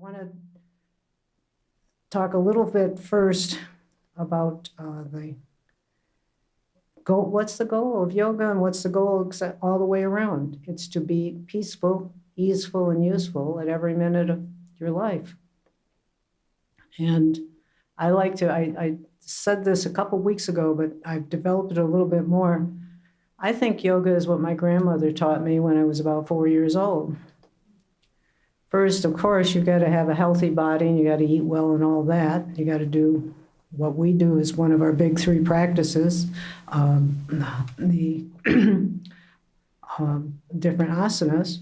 want to talk a little bit first about the goal. What's the goal of yoga and what's the goal all the way around? It's to be peaceful, easeful, and useful at every minute of your life. And I said this a couple weeks ago, but I've developed it a little bit more. I think yoga is what my grandmother taught me when I was about 4 years old. First, of course, you've got to have a healthy body and you got to eat well and all that. You got to do what we do is one of our big 3 practices, the different asanas.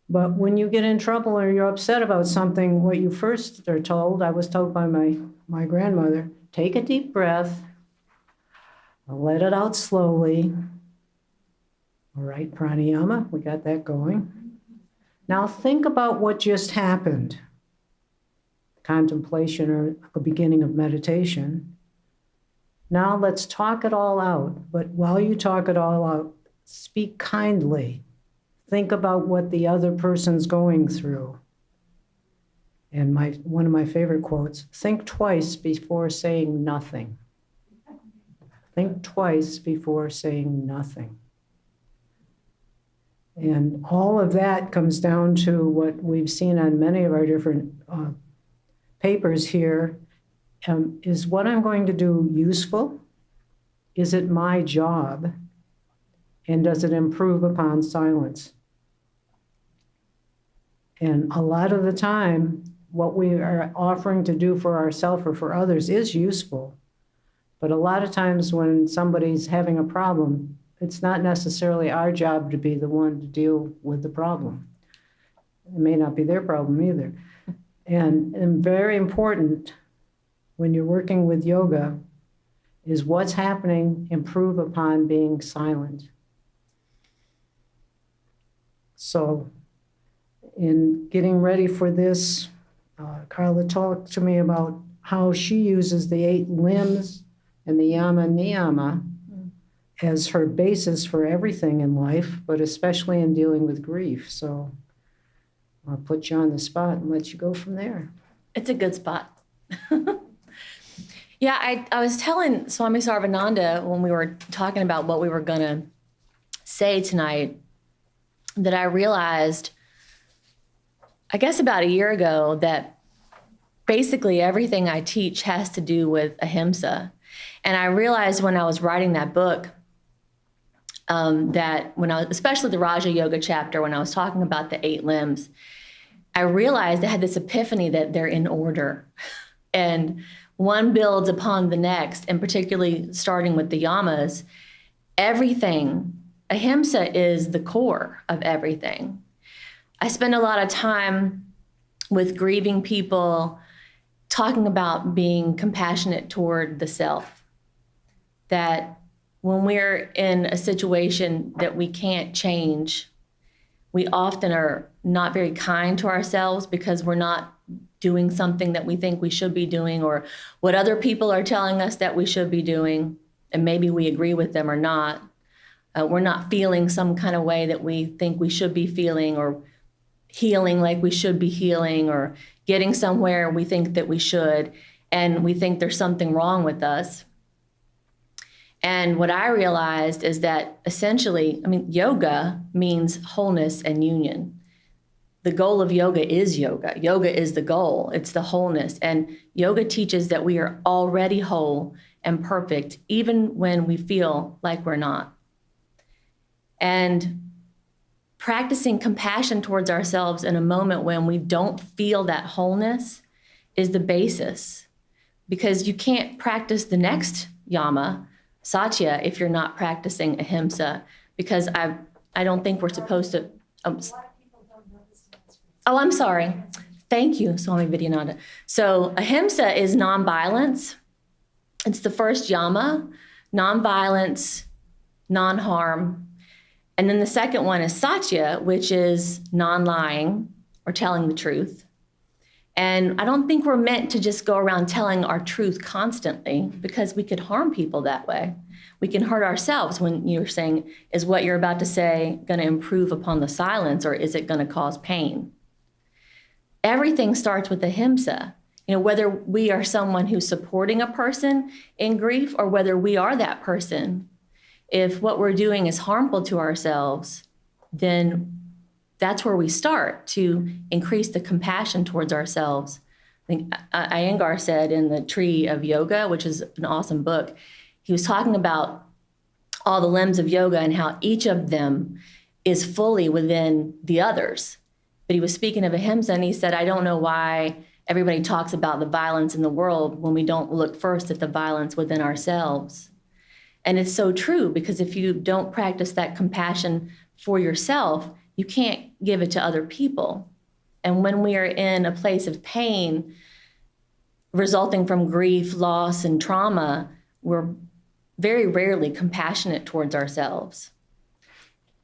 But when you get in trouble or you're upset about something, what you first are told, I was told by my grandmother, take a deep breath, let it out slowly. All right, pranayama, we got that going. Now think about what just happened. Contemplation or the beginning of meditation. Now let's talk it all out. But while you talk it all out, speak kindly. Think about what the other person's going through. And one of my favorite quotes, think twice before saying nothing. Think twice before saying nothing. And all of that comes down to what we've seen on many of our different papers here. Is what I'm going to do useful? Is it my job? And does it improve upon silence? And a lot of the time, what we are offering to do for ourselves or for others is useful. But a lot of times when somebody's having a problem, it's not necessarily our job to be the one to deal with the problem. It may not be their problem either. And very important when you're working with yoga is what's happening, improve upon being silent. So in getting ready for this, Karla talked to me about how she uses the 8 limbs and the yama niyama as her basis for everything in life, but especially in dealing with grief. So I'll put you on the spot and let you go from there. It's a good spot. Yeah, I was telling Swami Sarvaananda when we were talking about what we were going to say tonight that I realized, I guess about a year ago, that basically everything I teach has to do with ahimsa. And I realized when I was writing that book that when I was, especially the Raja Yoga chapter, when I was talking about the 8 limbs, I realized I had this epiphany that they're in order. And one builds upon the next, and particularly starting with the yamas, everything, ahimsa is the core of everything. I spend a lot of time with grieving people talking about being compassionate toward the self. That when we're in a situation that we can't change, we often are not very kind to ourselves because we're not doing something that we think we should be doing or what other people are telling us that we should be doing, and maybe we agree with them or not. We're not feeling some kind of way that we think we should be feeling, or healing like we should be healing, or getting somewhere we think that we should, and we think there's something wrong with us. And what I realized is that essentially, yoga means wholeness and union. The goal of yoga is yoga. Yoga is the goal. It's the wholeness. And yoga teaches that we are already whole and perfect, even when we feel like we're not. And practicing compassion towards ourselves in a moment when we don't feel that wholeness is the basis. Because you can't practice the next yama, satya, if you're not practicing ahimsa, because I don't think we're supposed to. Oh, I'm sorry. Thank you, Swami Vidyananda. So ahimsa is nonviolence. It's the first yama, nonviolence, non-harm. And then the second one is satya, which is non-lying or telling the truth. And I don't think we're meant to just go around telling our truth constantly, because we could harm people that way. We can hurt ourselves when you're saying, is what you're about to say going to improve upon the silence, or is it going to cause pain? everything starts with ahimsa. Whether we are someone who's supporting a person in grief or whether we are that person, if what we're doing is harmful to ourselves, then that's where we start to increase the compassion towards ourselves. I think Iyengar said in The Tree of Yoga, which is an awesome book, he was talking about all the limbs of yoga and how each of them is fully within the others. But he was speaking of ahimsa, and he said, I don't know why everybody talks about the violence in the world when we don't look first at the violence within ourselves. And it's so true, because if you don't practice that compassion for yourself, you can't give it to other people. And when we are in a place of pain resulting from grief, loss, and trauma, we're very rarely compassionate towards ourselves.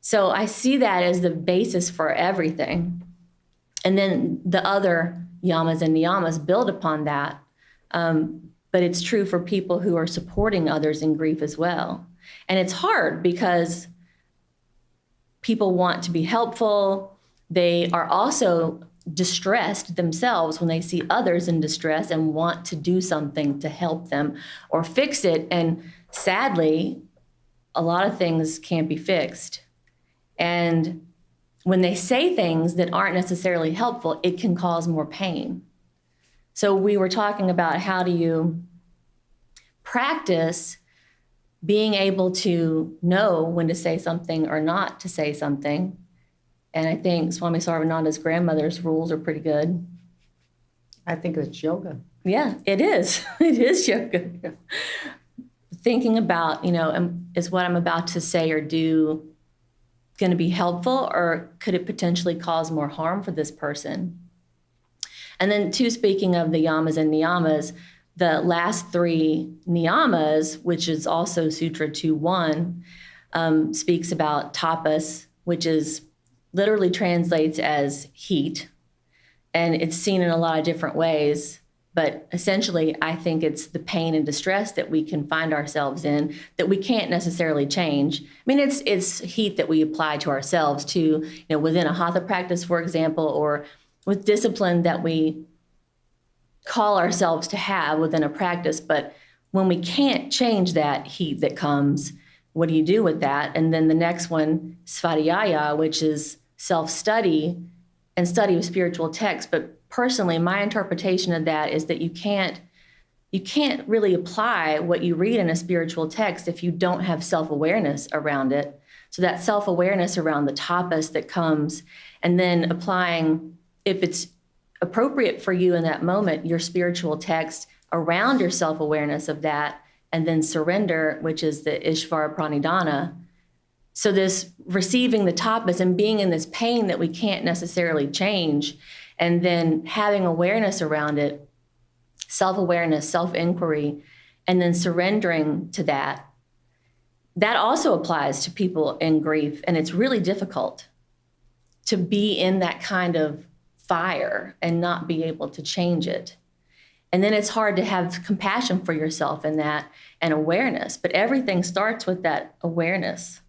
So I see that as the basis for everything. And then the other yamas and niyamas build upon that. But it's true for people who are supporting others in grief as well. And it's hard because people want to be helpful. They are also distressed themselves when they see others in distress and want to do something to help them or fix it. And sadly, a lot of things can't be fixed. And when they say things that aren't necessarily helpful, it can cause more pain. So we were talking about how do you practice being able to know when to say something or not to say something. And I think Swami Sarvaananda's grandmother's rules are pretty good. I think it's yoga. Yeah, it is. It is yoga. Thinking about, is what I'm about to say or do going to be helpful, or could it potentially cause more harm for this person? And then too, speaking of the yamas and niyamas, the last three niyamas, which is also Sutra 2.1, speaks about tapas, which is literally translates as heat. And it's seen in a lot of different ways. But essentially, I think it's the pain and distress that we can find ourselves in that we can't necessarily change. I mean, it's heat that we apply to ourselves too, within a hatha practice, for example, or with discipline that we call ourselves to have within a practice. But when we can't change that heat that comes, what do you do with that? And then the next one, svadhyaya, which is self-study and study of spiritual texts. But personally, my interpretation of that is that you can't really apply what you read in a spiritual text if you don't have self-awareness around it. So that self-awareness around the tapas that comes, and then applying, if it's appropriate for you in that moment, your spiritual text around your self-awareness of that, and then surrender, which is the Ishvara Pranidhana. So this receiving the tapas and being in this pain that we can't necessarily change, and then having awareness around it, self-awareness, self-inquiry, and then surrendering to that. That also applies to people in grief, and it's really difficult to be in that kind of fire and not be able to change it. And then it's hard to have compassion for yourself in that and awareness, but everything starts with that awareness.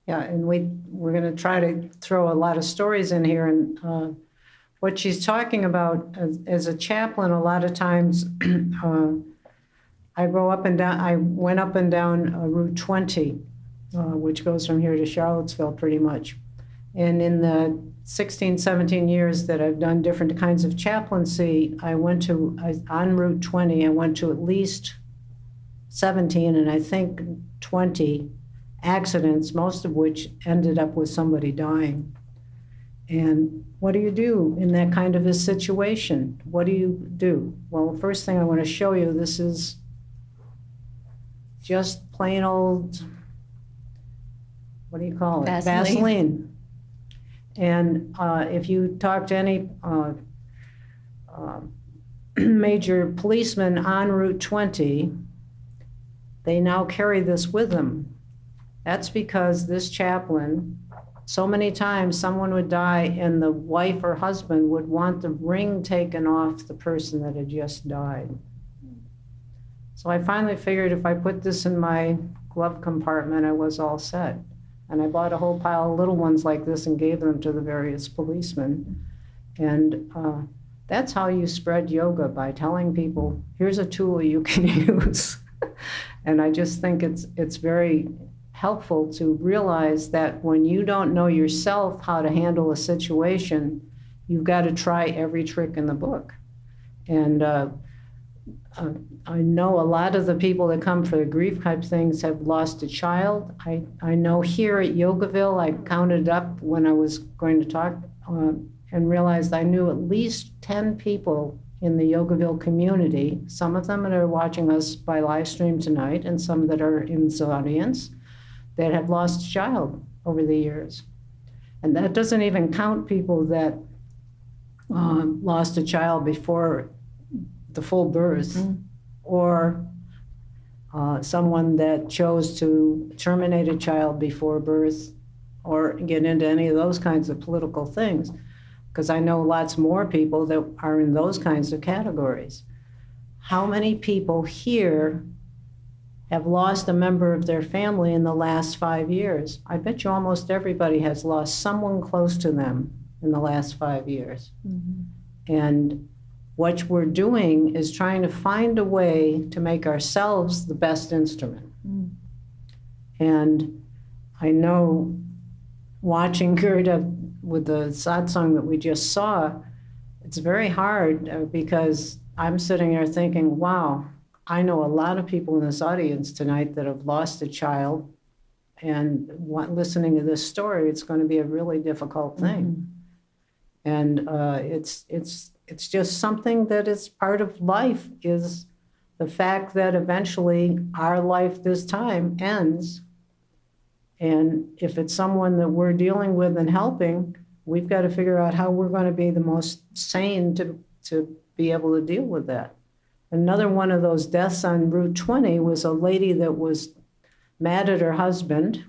Yeah, and we're going to try to throw a lot of stories in here. And what she's talking about as a chaplain, a lot of times I went up and down Route 20, which goes from here to Charlottesville pretty much. And in the 16, 17 years that I've done different kinds of chaplaincy, on Route 20, I went to at least 17 and I think 20 accidents, most of which ended up with somebody dying. And what do you do in that kind of a situation? What do you do? Well, the first thing I want to show you, this is just plain old, what do you call it? Vaseline. And if you talk to any major policeman on Route 20, they now carry this with them. That's because this chaplain, so many times someone would die and the wife or husband would want the ring taken off the person that had just died. So I finally figured if I put this in my glove compartment, I was all set. And I bought a whole pile of little ones like this and gave them to the various policemen. And that's how you spread yoga, by telling people, here's a tool you can use. And I just think it's very helpful to realize that when you don't know yourself how to handle a situation, you've got to try every trick in the book. And I know a lot of the people that come for the grief type things have lost a child. I know here at Yogaville, I counted up when I was going to talk and realized I knew at least 10 people in the Yogaville community, some of them that are watching us by live stream tonight, and some that are in the audience, that have lost a child over the years. And that doesn't even count people that lost a child before the full birth, or someone that chose to terminate a child before birth, or get into any of those kinds of political things. Because I know lots more people that are in those kinds of categories. How many people here have lost a member of their family in the last 5 years? I bet you almost everybody has lost someone close to them in the last 5 years. And what we're doing is trying to find a way to make ourselves the best instrument. And I know, watching Gerda with the satsang that we just saw, it's very hard because I'm sitting here thinking, wow, I know a lot of people in this audience tonight that have lost a child, and listening to this story, it's going to be a really difficult thing. And it's just something that is part of life, is the fact that eventually our life this time ends. And if it's someone that we're dealing with and helping, we've got to figure out how we're going to be the most sane to be able to deal with that. Another one of those deaths on Route 20 was a lady that was mad at her husband.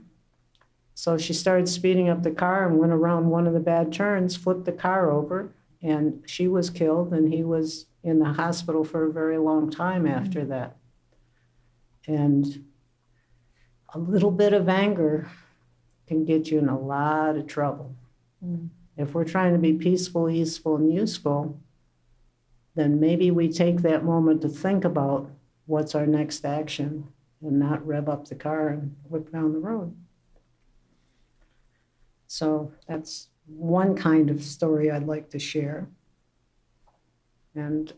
So she started speeding up the car and went around one of the bad turns, flipped the car over, and she was killed, and he was in the hospital for a very long time after that. And a little bit of anger can get you in a lot of trouble. If we're trying to be peaceful, easeful, and useful, then maybe we take that moment to think about what's our next action and not rev up the car and whip down the road. So that's one kind of story I'd like to share. And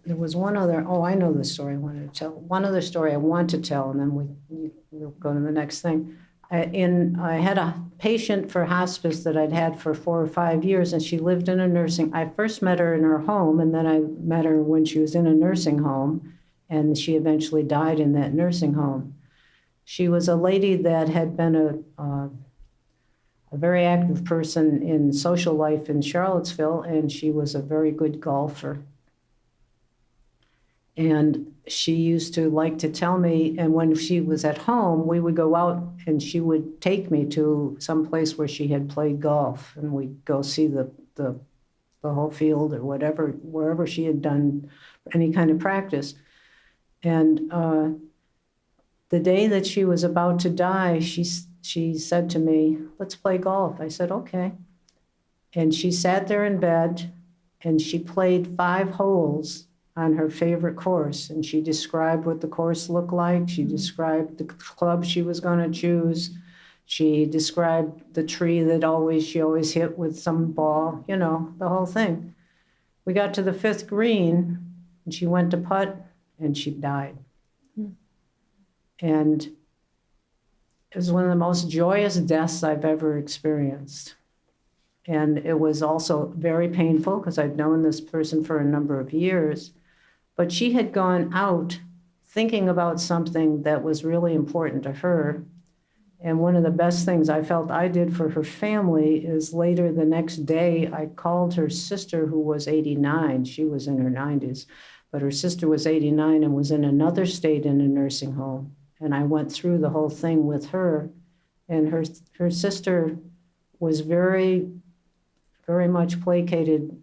there was one other, I know the story I wanted to tell. One other story I want to tell, and then we'll go to the next thing. I had a patient for hospice that I'd had for 4 or 5 years, and she lived in a nursing. I first met her in her home, and then I met her when she was in a nursing home, and she eventually died in that nursing home. She was a lady that had been a very active person in social life in Charlottesville, and she was a very good golfer. And she used to like to tell me, and when she was at home, we would go out and she would take me to some place where she had played golf, and we'd go see the whole field or whatever, wherever she had done any kind of practice. And the day that she was about to die, she said to me, let's play golf. I said, okay. And she sat there in bed and she played 5 holes on her favorite course. And she described what the course looked like. She described the club she was going to choose. She described the tree that she always hit with some ball, the whole thing. We got to the 5th green and she went to putt and she died. And it was one of the most joyous deaths I've ever experienced. And it was also very painful because I'd known this person for a number of years. But she had gone out thinking about something that was really important to her. And one of the best things I felt I did for her family is later the next day, I called her sister, who was 89. She was in her 90s. But her sister was 89 and was in another state in a nursing home. And I went through the whole thing with her. And her sister was very, very much placated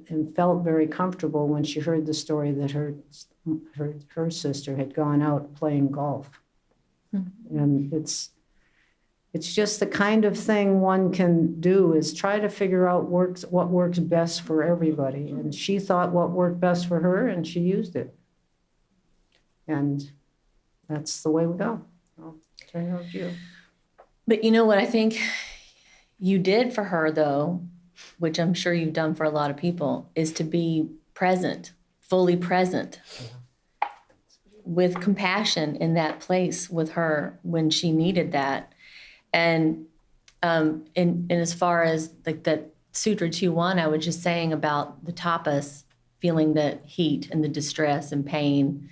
and felt very comfortable when she heard the story that her sister had gone out playing golf. And It's just the kind of thing one can do is try to figure out what works best for everybody. And she thought what worked best for her, and she used it. And that's the way we go. I'll turn it over to you. But you know what I think you did for her, though, which I'm sure you've done for a lot of people, is to be present, fully present, with compassion in that place with her when she needed that. And in as far as like that Sutra 2.1, I was just saying about the tapas, feeling the heat and the distress and pain,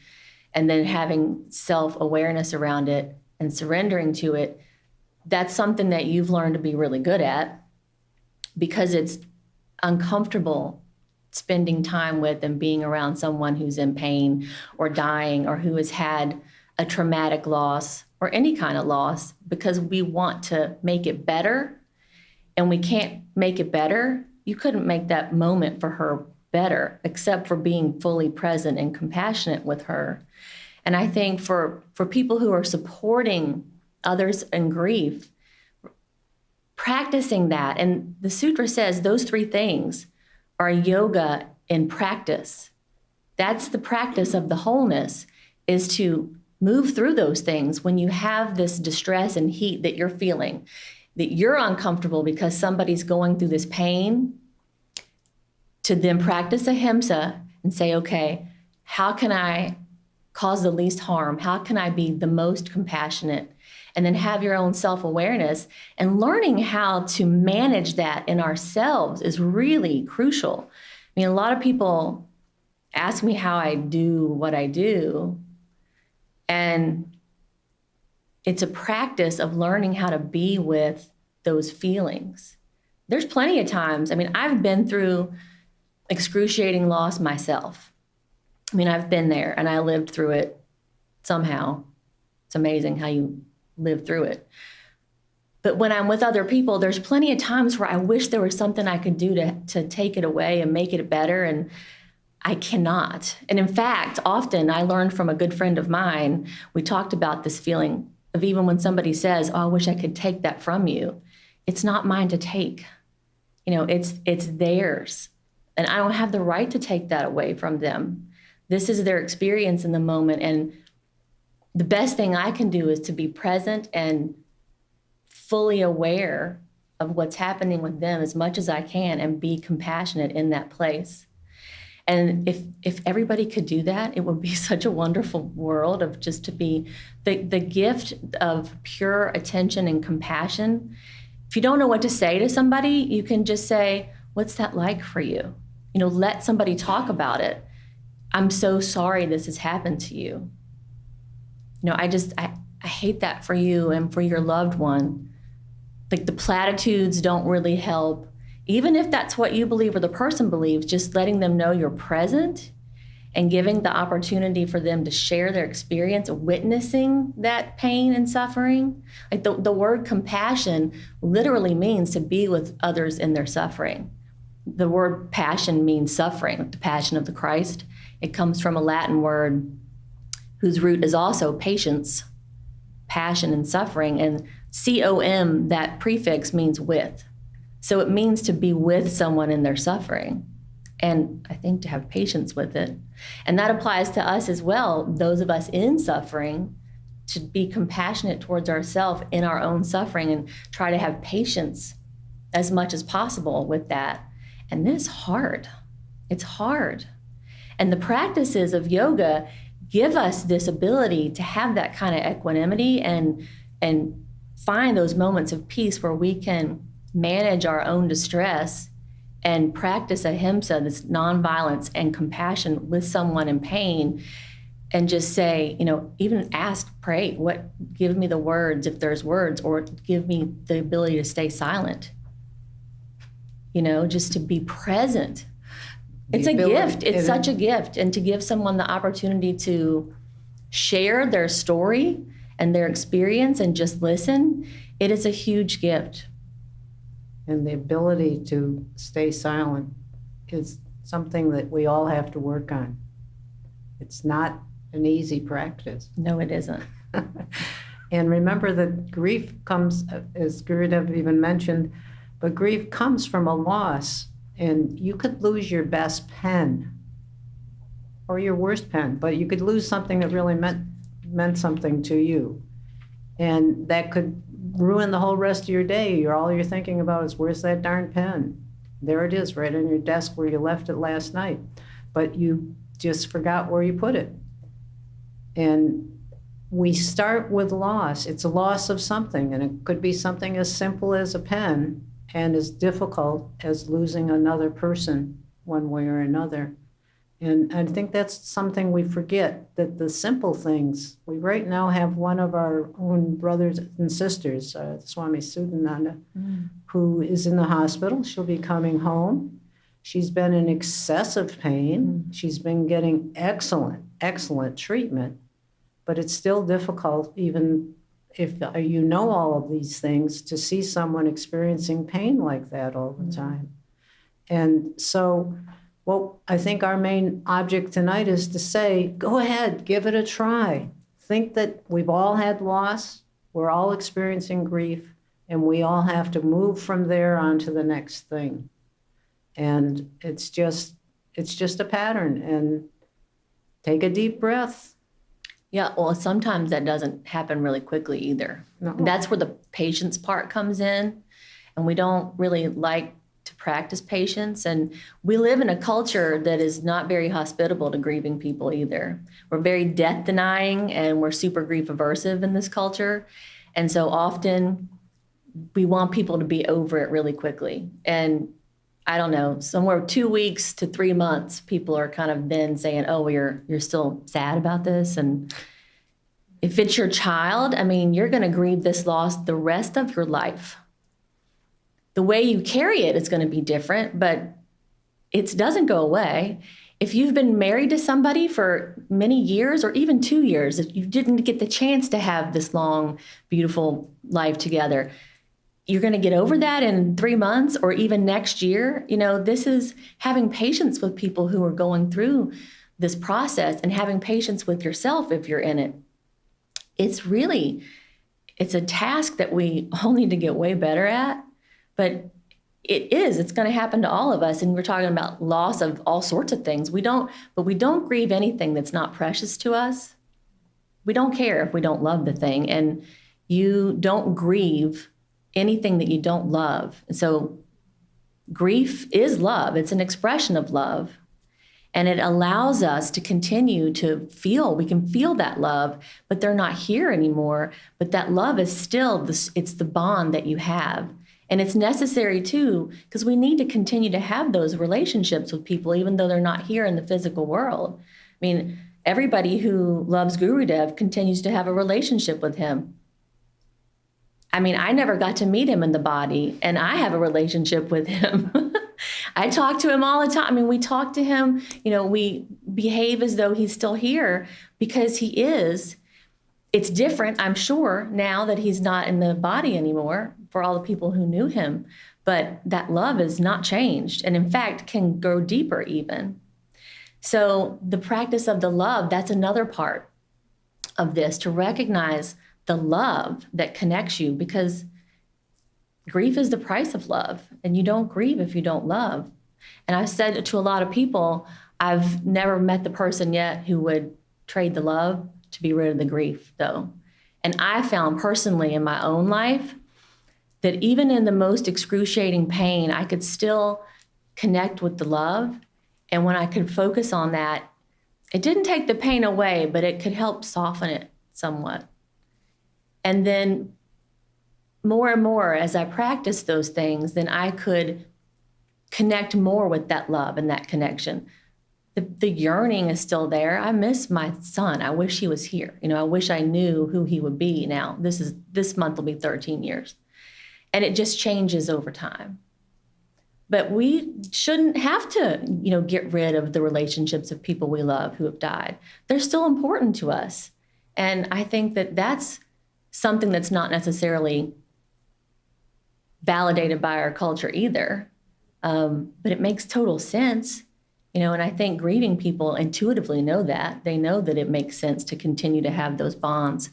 and then having self-awareness around it and surrendering to it. That's something that you've learned to be really good at because it's uncomfortable spending time with and being around someone who's in pain or dying or who has had a traumatic loss or any kind of loss, because we want to make it better and we can't make it better. You couldn't make that moment for her better except for being fully present and compassionate with her. And I think for people who are supporting others in grief, practicing that, and the sutra says those three things are yoga in practice. That's the practice of the wholeness, is to move through those things when you have this distress and heat that you're feeling, that you're uncomfortable because somebody's going through this pain, to then practice ahimsa and say, okay, how can I cause the least harm? How can I be the most compassionate? And then have your own self-awareness, and learning how to manage that in ourselves is really crucial. I mean, a lot of people ask me how I do what I do, and it's a practice of learning how to be with those feelings. There's plenty of times, I mean, I've been through excruciating loss myself. I mean, I've been there and I lived through it somehow. It's amazing how you live through it. But when I'm with other people, there's plenty of times where I wish there was something I could do to take it away and make it better, and I cannot. And in fact, often I learned from a good friend of mine, we talked about this feeling of even when somebody says, oh, I wish I could take that from you. It's not mine to take. You know, it's theirs. And I don't have the right to take that away from them. This is their experience in the moment. And the best thing I can do is to be present and fully aware of what's happening with them as much as I can and be compassionate in that place. And if everybody could do that, it would be such a wonderful world of just to be the gift of pure attention and compassion. If you don't know what to say to somebody, you can just say, what's that like for you? You know, let somebody talk about it. I'm so sorry this has happened to you. You know, I hate that for you and for your loved one. Like, the platitudes don't really help. Even if that's what you believe or the person believes, just letting them know you're present and giving the opportunity for them to share their experience of witnessing that pain and suffering. Like, the word compassion literally means to be with others in their suffering. The word passion means suffering, like the passion of the Christ. It comes from a Latin word whose root is also patience, passion and suffering. And COM, that prefix, means with. So it means to be with someone in their suffering, and I think to have patience with it. And that applies to us as well, those of us in suffering, to be compassionate towards ourselves in our own suffering and try to have patience as much as possible with that. And this is hard. It's hard. And the practices of yoga give us this ability to have that kind of equanimity and find those moments of peace where we can manage our own distress and practice ahimsa, this nonviolence and compassion with someone in pain, and just say, you know, even ask, pray, give me the words if there's words, or give me the ability to stay silent. You know, just to be present. It's a gift. It's such a gift. And to give someone the opportunity to share their story and their experience and just listen, it is a huge gift. And the ability to stay silent is something that we all have to work on. It's not an easy practice. No, it isn't. And remember that grief comes, as Gurudev even mentioned, but grief comes from a loss. And you could lose your best pen or your worst pen, but you could lose something that really meant something to you. And that could ruin the whole rest of your day. All you're thinking about is, where's that darn pen? There it is, right on your desk where you left it last night. But you just forgot where you put it. And we start with loss. It's a loss of something, and it could be something as simple as a pen and as difficult as losing another person one way or another. And I think that's something we forget, that the simple things, we right now have one of our own brothers and sisters, Swami Satchidananda, who is in the hospital. She'll be coming home. She's been in excessive pain. She's been getting excellent treatment, but it's still difficult, even if you know all of these things, to see someone experiencing pain like that all the time. And so, well, I think our main object tonight is to say, go ahead, give it a try. Think that we've all had loss, we're all experiencing grief, and we all have to move from there on to the next thing. And it's just a pattern. And take a deep breath. Yeah, well, sometimes that doesn't happen really quickly either. No. That's where the patience part comes in, and we don't really like to practice patience. And we live in a culture that is not very hospitable to grieving people either. We're very death denying, and we're super grief aversive in this culture. And so often we want people to be over it really quickly. And I don't know, somewhere 2 weeks to 3 months, people are kind of then saying, oh, well, you're still sad about this. And if it's your child, I mean, you're going to grieve this loss the rest of your life. The way you carry it is going to be different, but it doesn't go away. If you've been married to somebody for many years or even 2 years, if you didn't get the chance to have this long, beautiful life together, you're going to get over that in 3 months or even next year. You know, this is having patience with people who are going through this process, and having patience with yourself if you're in it. It's a task that we all need to get way better at, but it's going to happen to all of us. And we're talking about loss of all sorts of things. We don't grieve anything that's not precious to us. We don't care if we don't love the thing, and you don't grieve anything that you don't love. And so grief is love. It's an expression of love. And it allows us to continue to feel, we can feel that love, but they're not here anymore. But that love is still, it's the bond that you have. And it's necessary too, because we need to continue to have those relationships with people, even though they're not here in the physical world. I mean, everybody who loves Gurudev continues to have a relationship with him. I mean, I never got to meet him in the body, and I have a relationship with him. I talk to him all the time. I mean, we talk to him, you know, we behave as though he's still here because he is. It's different, I'm sure, now that he's not in the body anymore for all the people who knew him. But that love is not changed, and in fact, can go deeper even. So the practice of the love, that's another part of this, to recognize the love that connects you, because grief is the price of love, and you don't grieve if you don't love. And I've said to a lot of people, I've never met the person yet who would trade the love to be rid of the grief, though. And I found personally in my own life that even in the most excruciating pain, I could still connect with the love. And when I could focus on that, it didn't take the pain away, but it could help soften it somewhat. And then more and more, as I practiced those things, then I could connect more with that love and that connection. The yearning is still there. I miss my son. I wish he was here. You know, I wish I knew who he would be now. This month will be 13 years. And it just changes over time. But we shouldn't have to, you know, get rid of the relationships of people we love who have died. They're still important to us. And I think that that's something that's not necessarily validated by our culture either. But it makes total sense, you know, and I think grieving people intuitively know that. They know that it makes sense to continue to have those bonds.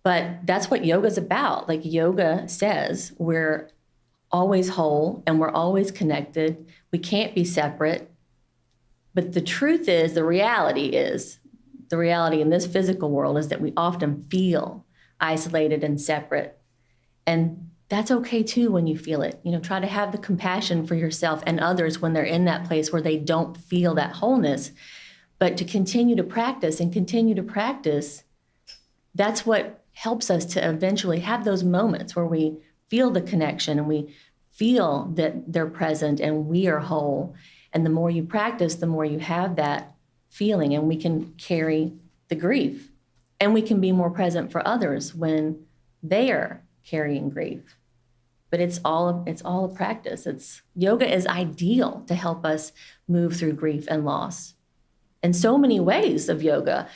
But that's what yoga's about. Like yoga says, we're always whole and we're always connected. We can't be separate. But the truth is, the reality in this physical world is that we often feel isolated and separate. And that's okay too when you feel it. Try to have the compassion for yourself and others when they're in that place where they don't feel that wholeness. But to continue to practice and continue to practice, that's what helps us to eventually have those moments where we feel the connection and we feel that they're present and we are whole. And the more you practice, the more you have that feeling, and we can carry the grief, and we can be more present for others when they are carrying grief. But it's all a practice. Yoga is ideal to help us move through grief and loss. And so many ways of yoga,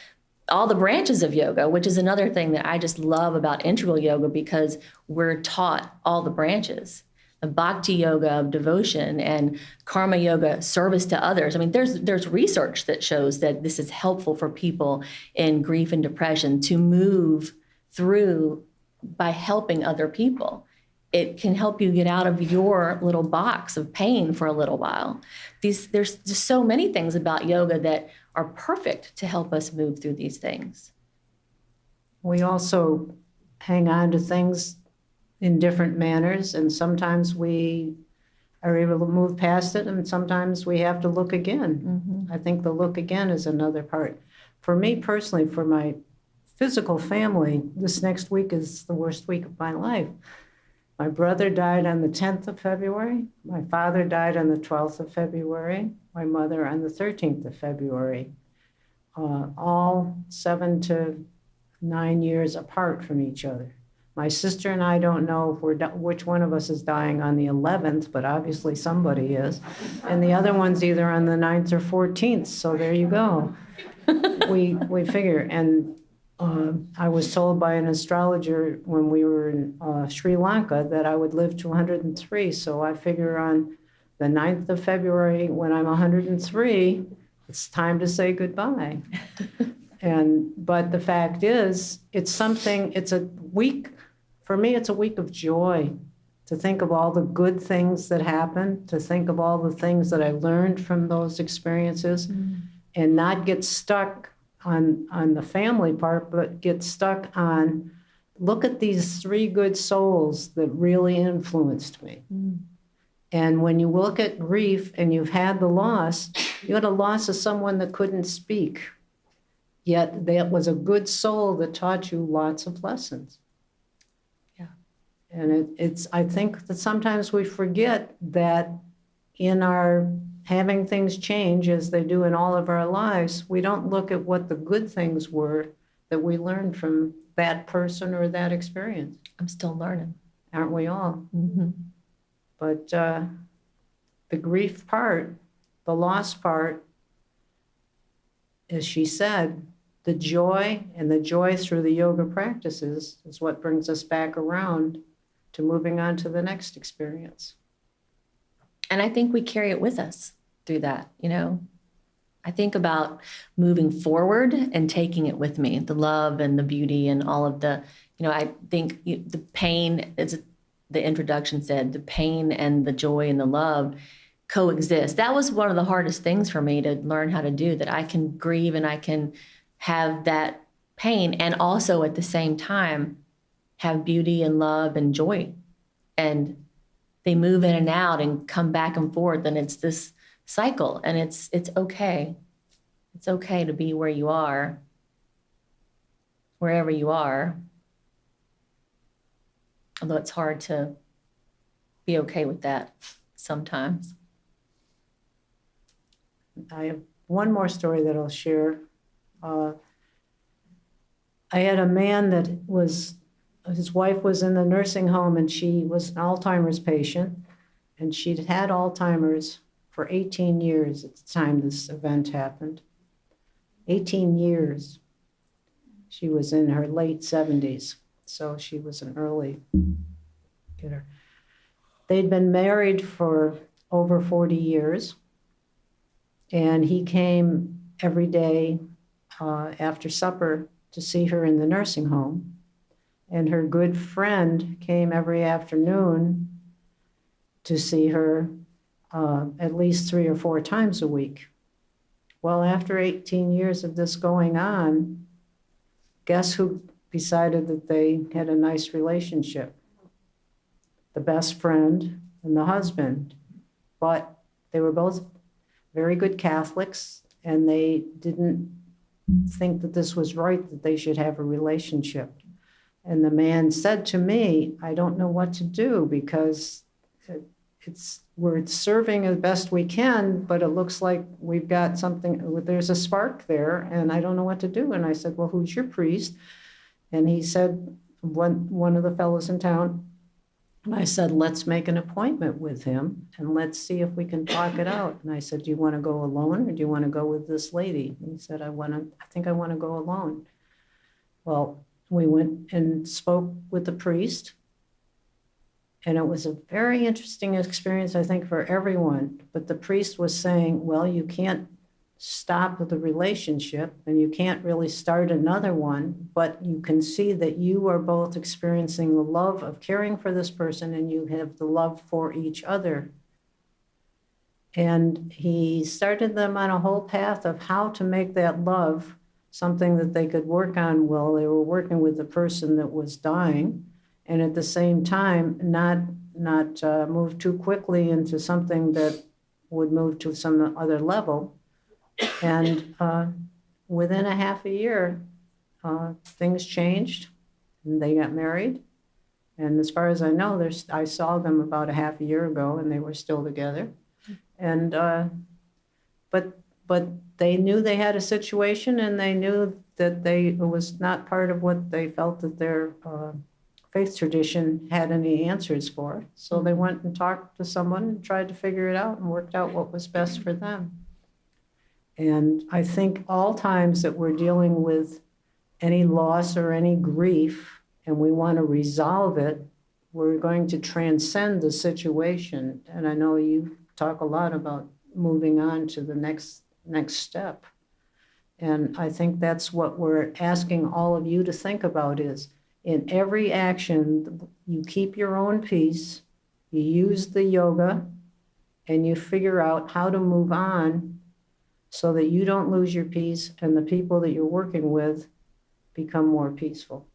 all the branches of yoga, which is another thing that I just love about integral yoga, because we're taught all the branches. The bhakti yoga of devotion and karma yoga, service to others. I mean, there's research that shows that this is helpful for people in grief and depression to move through by helping other people. It can help you get out of your little box of pain for a little while. There's just so many things about yoga that are perfect to help us move through these things. We also hang on to things in different manners, and sometimes we are able to move past it, and sometimes we have to look again. Mm-hmm. I think the look again is another part. For me personally, for my physical family, this next week is the worst week of my life. My brother died on the 10th of February. My father died on the 12th of February. My mother on the 13th of February. All 7 to 9 years apart from each other. My sister and I don't know if which one of us is dying on the 11th, but obviously somebody is. And the other one's either on the 9th or 14th, so there you go. We figure. And I was told by an astrologer when we were in Sri Lanka that I would live to 103, so I figure on the 9th of February, when I'm 103, it's time to say goodbye. But the fact is, it's a week. For me, it's a week of joy, to think of all the good things that happened, to think of all the things that I learned from those experiences, and not get stuck on the family part, but get stuck on, look at these 3 good souls that really influenced me. And when you look at grief and you've had the loss, you had a loss of someone that couldn't speak, yet that was a good soul that taught you lots of lessons. And I think that sometimes we forget that in our having things change as they do in all of our lives, we don't look at what the good things were that we learned from that person or that experience. I'm still learning. Aren't we all? Mm-hmm. But the grief part, the loss part, as she said, the joy through the yoga practices is what brings us back around to moving on to the next experience. And I think we carry it with us through that, I think about moving forward and taking it with me, the love and the beauty and all of the, I think the pain, as the introduction said, the pain and the joy and the love coexist. That was one of the hardest things for me to learn how to do, that I can grieve and I can have that pain and also at the same time have beauty and love and joy. And they move in and out and come back and forth, and it's this cycle, and it's okay. It's okay to be where you are, wherever you are. Although it's hard to be okay with that sometimes. I have one more story that I'll share. I had a man that his wife was in the nursing home, and she was an Alzheimer's patient, and she'd had Alzheimer's for 18 years at the time this event happened. 18 years. She was in her late 70s, so she was an early getter. They'd been married for over 40 years, and he came every day after supper to see her in the nursing home. and her good friend came every afternoon to see her at least 3 or 4 times a week. Well, after 18 years of this going on, guess who decided that they had a nice relationship? The best friend and the husband. But they were both very good Catholics, and they didn't think that this was right, that they should have a relationship. And the man said to me, I don't know what to do, because we're serving as best we can, but it looks like we've got something, there's a spark there, and I don't know what to do. And I said, well, who's your priest? And he said, one of the fellows in town. And I said, let's make an appointment with him, and let's see if we can talk it out. And I said, do you want to go alone, or do you want to go with this lady? And he said, I think I want to go alone. Well, we went and spoke with the priest, and it was a very interesting experience, I think, for everyone. But the priest was saying, well, you can't stop with the relationship, and you can't really start another one, but you can see that you are both experiencing the love of caring for this person, and you have the love for each other. And he started them on a whole path of how to make that love something that they could work on while they were working with the person that was dying, and at the same time not move too quickly into something that would move to some other level. And within a half a year, things changed, and they got married. And as far as I know, I saw them about a half a year ago, and they were still together. And but they knew they had a situation, and they knew that it was not part of what they felt that their faith tradition had any answers for. So they went and talked to someone and tried to figure it out and worked out what was best for them. And I think all times that we're dealing with any loss or any grief, and we want to resolve it, we're going to transcend the situation. And I know you talk a lot about moving on to the next step. And I think that's what we're asking all of you to think about is, in every action, you keep your own peace, you use the yoga, and you figure out how to move on so that you don't lose your peace and the people that you're working with become more peaceful.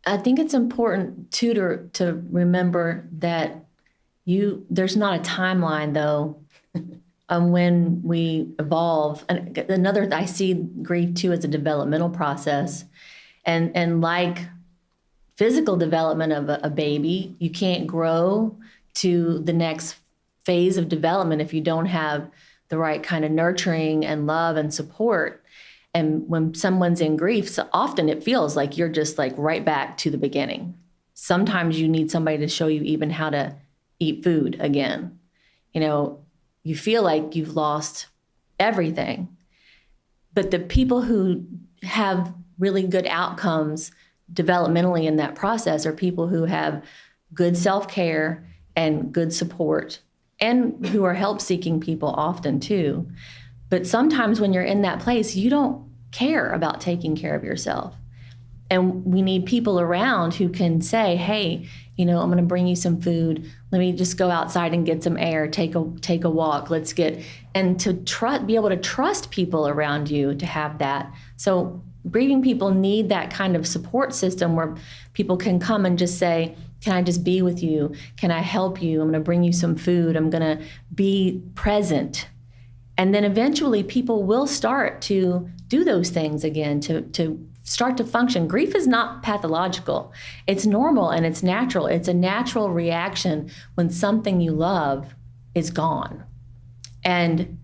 I think it's important too to remember that there's not a timeline though on when we evolve. And I see grief too as a developmental process, and like physical development of a baby, you can't grow to the next phase of development if you don't have the right kind of nurturing and love and support. And when someone's in grief, so often it feels like you're just like right back to the beginning. Sometimes you need somebody to show you even how to eat food again. You feel like you've lost everything. But the people who have really good outcomes developmentally in that process are people who have good self-care and good support, and who are help-seeking people often too. But sometimes when you're in that place, you don't care about taking care of yourself. And we need people around who can say, hey, I'm going to bring you some food. Let me just go outside and get some air, take a walk. And to be able to trust people around you to have that. So grieving people need that kind of support system where people can come and just say, can I just be with you? Can I help you? I'm going to bring you some food. I'm going to be present. And then eventually people will start to do those things again, to start to function. Grief is not pathological. It's normal and it's natural. It's a natural reaction when something you love is gone. And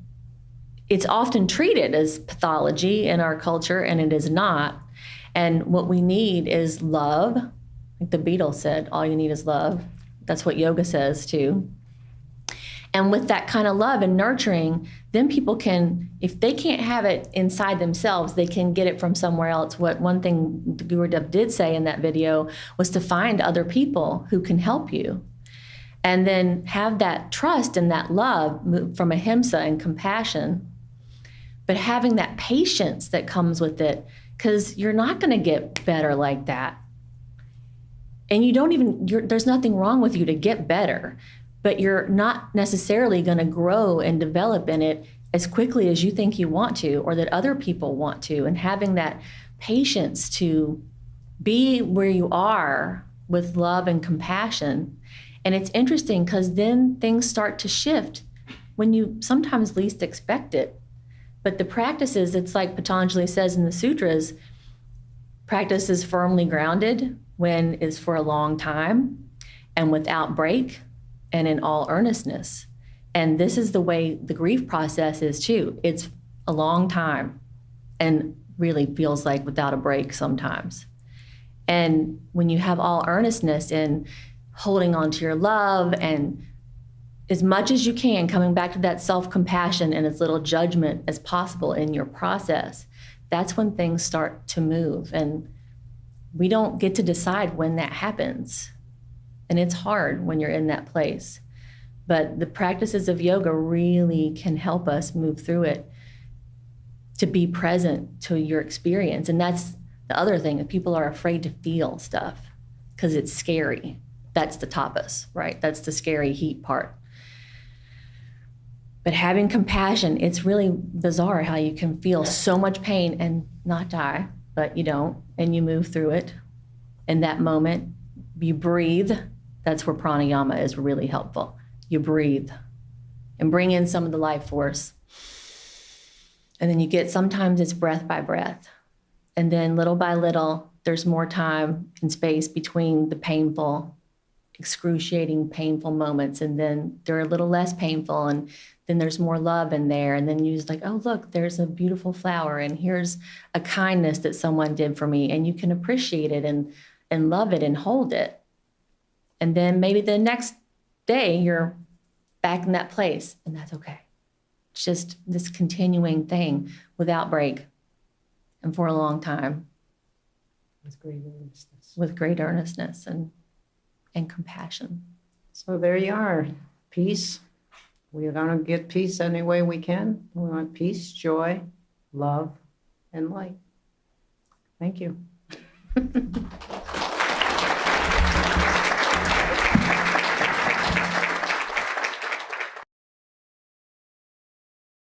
it's often treated as pathology in our culture, and it is not. And what we need is love. Like the Beatles said, all you need is love. That's what yoga says too. And with that kind of love and nurturing, then people can, if they can't have it inside themselves, they can get it from somewhere else. One thing the Gurudev did say in that video was to find other people who can help you. And then have that trust and that love from ahimsa and compassion, but having that patience that comes with it, because you're not going to get better like that. And you don't even, there's nothing wrong with you to get better, but you're not necessarily going to grow and develop in it as quickly as you think you want to, or that other people want to. And having that patience to be where you are with love and compassion. And it's interesting because then things start to shift when you sometimes least expect it. But the practices, it's like Patanjali says in the sutras, practice is firmly grounded when is for a long time and without break and in all earnestness. And this is the way the grief process is too. It's a long time and really feels like without a break sometimes. And when you have all earnestness in holding on to your love and as much as you can, coming back to that self-compassion and as little judgment as possible in your process, that's when things start to move. And we don't get to decide when that happens. And it's hard when you're in that place. But the practices of yoga really can help us move through it to be present to your experience. And that's the other thing, that people are afraid to feel stuff because it's scary. That's the tapas, right? That's the scary heat part. But having compassion, it's really bizarre how you can feel so much pain and not die, but you don't, and you move through it. In that moment, you breathe. That's where pranayama is really helpful. You breathe and bring in some of the life force. And then you get, sometimes it's breath by breath. And then little by little, there's more time and space between the painful, excruciating, painful moments. And then they're a little less painful. And then there's more love in there. And then you're just like, oh, look, there's a beautiful flower. And here's a kindness that someone did for me. And you can appreciate it and love it and hold it. And then maybe the next day you're back in that place, and that's okay. It's just this continuing thing without break and for a long time. With great earnestness. With great earnestness and compassion. So there you are. Peace. We are going to get peace any way we can. We want peace, joy, love, and light. Thank you.